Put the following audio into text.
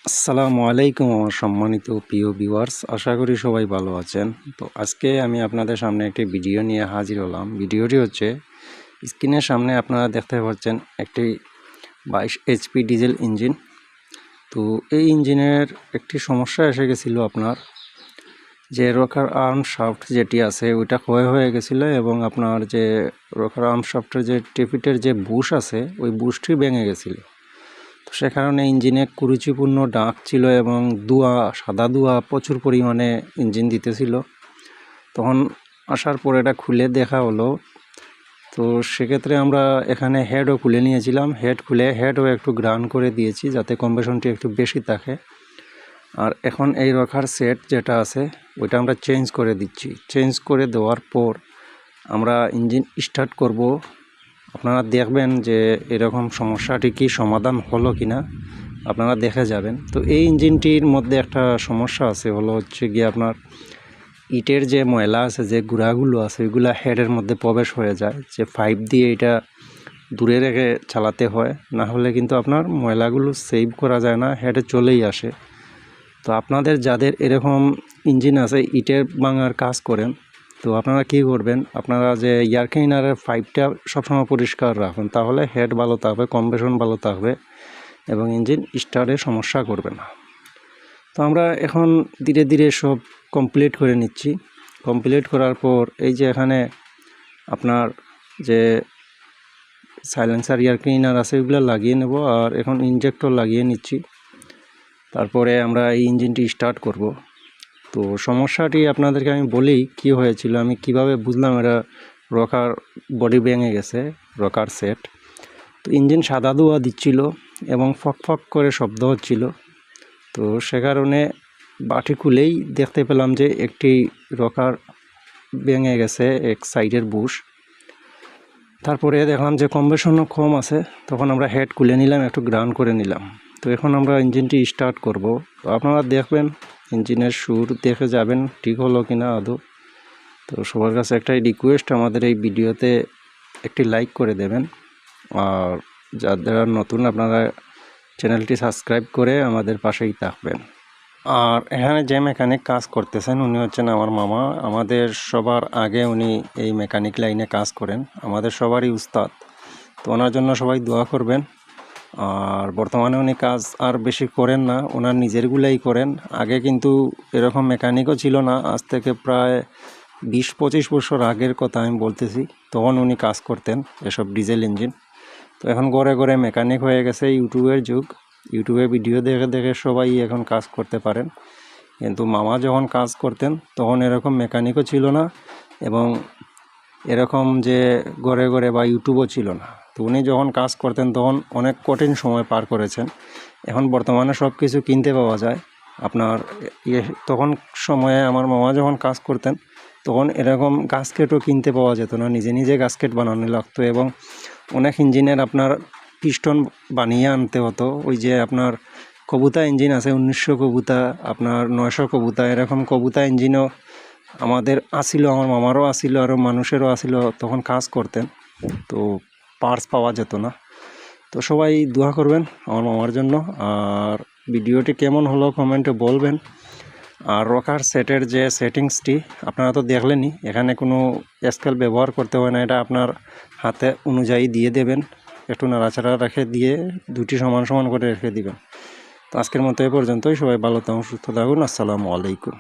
আসসালামু আলাইকুম আমার সম্মানিত প্রিয় ভিউয়ার্স, আশা করি সবাই ভালো আছেন। তো আজকে আমি আপনাদের সামনে একটি ভিডিও নিয়ে হাজির হলাম। ভিডিওটি হচ্ছে স্ক্রিনের সামনে আপনারা দেখতে পাচ্ছেন একটি 22 HP ডিজেল ইঞ্জিন। তো এই ইঞ্জিনের একটি সমস্যা এসে গেছিলো, আপনার যে রকার আর্ম শাফট যেটি আছে ওইটা ক্ষয় হয়ে গেছিলো এবং আপনার যে রকার আর্ম শাফটের যে টেপিটের যে বুশ আছে ওই বুশটি ভেঙে গেছিলো। তো সে কারণে ইঞ্জিনে কুরুচিপূর্ণ ডাক ছিল এবং সাদা ধোঁয়া প্রচুর পরিমাণে ইঞ্জিন দিতেছিল। তখন আসার পর এটা খুলে দেখা হলো। তো সেক্ষেত্রে আমরা এখানে হেডও খুলে নিয়েছিলাম। হেডও একটু গ্রান করে দিয়েছি যাতে কম্প্রেশনটি একটু বেশি থাকে। আর এখন এই রকার সেট যেটা আছে ওইটা আমরা চেঞ্জ করে দিচ্ছি। চেঞ্জ করে দেওয়ার পর আমরা ইঞ্জিন স্টার্ট করব। আপনারা দেখবেন যে এরকম সমস্যাটি কি সমাধান হলো কিনা আপনারা দেখে যাবেন। তো এই ইঞ্জিনটির মধ্যে একটা সমস্যা আছে, হচ্ছে গিয়ে আপনার ইটের যে ময়লা আছে, যে গুঁড়াগুলো আছে ওইগুলো হেডের মধ্যে প্রবেশ হয়ে যায়। যে পাইপ দিয়ে এটা দূরে রেখে চালাতে হয়, না হলে কিন্তু আপনার ময়লাগুলো সেভ করা যায় না, হেডে চলেই আসে। তো আপনাদের যাদের এরকম ইঞ্জিন আছে, ইটের ভাঙার কাজ করেন, তো আপনারা কি করবেন, আপনারা যে এয়ার ক্লিনারের পাইপটা সবসময় পরিষ্কার রাখুন, তাহলে হেড ভালো থাকবে, কম্প্রেশন ভালো থাকবে এবং ইঞ্জিন স্টার্টের সমস্যা করবে না। তো আমরা এখন ধীরে ধীরে সব কমপ্লিট করে নিচ্ছি। কমপ্লিট করার পর এই যে এখানে আপনার যে সাইলেন্সার এয়ার ক্লিনার আছে ওইগুলো লাগিয়ে নেব, আর এখন ইনজেক্টর লাগিয়ে নিচ্ছি। তারপরে আমরা এই ইঞ্জিনটি স্টার্ট করব। তো সমস্যাটি আপনাদেরকে আমি বলি কি হয়েছিল, আমি কিভাবে বুঝলাম এটা রকার বডি ভেঙে গেছে, রকার সেট। তো ইঞ্জিন সাদা ধোঁয়া দিচ্ছিল এবং ফক ফক করে শব্দ হচ্ছিল। তো সে কারণে বাটি খুলেই দেখতে পেলাম যে একটি রকার ভেঙে গেছে, এক সাইডের বুশ। তারপরে দেখলাম যে কম্প্রেশনও কম আছে, তখন আমরা হেড খুলে নিলাম, একটু গ্রাউন্ড করে নিলাম। তো এখন আমরা ইঞ্জিনটি স্টার্ট করব। তো আপনারা দেখবেন, ইঞ্জিনের সুর দেখে যাবেন ঠিক হলো কিনা আদৌ। তো সবার কাছে একটাই রিকোয়েস্ট, আমাদের এই ভিডিওতে একটি লাইক করে দেবেন, আর যারা নতুন আপনারা চ্যানেলটি সাবস্ক্রাইব করে আমাদের পাশেই থাকবেন। আর এখানে যে মেকানিক কাজ করতেছেন উনি হচ্ছেন আমার মামা। আমাদের সবার আগে উনি এই মেকানিক লাইনে কাজ করেন, আমাদের সবারই উস্তাদ। তো ওনার জন্য সবাই দোয়া করবেন। আর বর্তমানে উনি কাজ আর বেশি করেন না, ওনার নিজেরগুলাই করেন। আগে কিন্তু এরকম মেকানিকও ছিল না, আজ থেকে প্রায় 20-25 বছর আগের কথা আমি বলতেছি। তখন উনি কাজ করতেন এসব ডিজেল ইঞ্জিন। তো এখন ঘরে ঘরে মেকানিক হয়ে গেছে, ইউটিউবের যুগ। ইউটিউবে ভিডিও দেখে দেখে সবাই এখন কাজ করতে পারেন। কিন্তু মামা যখন কাজ করতেন তখন এরকম মেকানিকও ছিল না এবং এরকম যে ঘরে ঘরে বা ইউটিউবও ছিল না। তো উনি যখন কাজ করতেন তখন অনেক কঠিন সময় পার করেছেন। এখন বর্তমানে সব কিছু কিনতে পাওয়া যায় আপনার। তখন সময়ে আমার মামা যখন কাজ করতেন তখন এরকম গাস্কেটও কিনতে পাওয়া যেত না, নিজে নিজে গাস্কেট বানানো লাগতো এবং অনেক ইঞ্জিনের আপনার পিস্টন বানিয়ে আনতে হতো। ওই যে আপনার কবুতা ইঞ্জিন আছে, 1900 কবুতা, আপনার 900 কবুতা, এরকম কবুতা ইঞ্জিনও আমাদের আসিল, আমার মামারও আসিল, আরও মানুষেরও আসিল। তখন কাজ করতেন, তো পার্টস পাওয়া যেত না। তো সবাই দোয়া করবেন আমার মামার জন্য। আর ভিডিওটি কেমন হলো কমেন্টে বলবেন। আর রকার সেটের যে সেটিংসটি আপনারা তো দেখলেনই, এখানে কোনো স্কেল ব্যবহার করতে হয় না, এটা আপনার হাতে অনুযায়ী দিয়ে দেবেন, একটু নাড়াচাড়া রেখে দিয়ে দুটি সমান সমান করে রেখে দিবেন। তো আজকের মতো এ পর্যন্তই। সবাই ভালো থাকুন, সুস্থ থাকুন। আসসালামু আলাইকুম।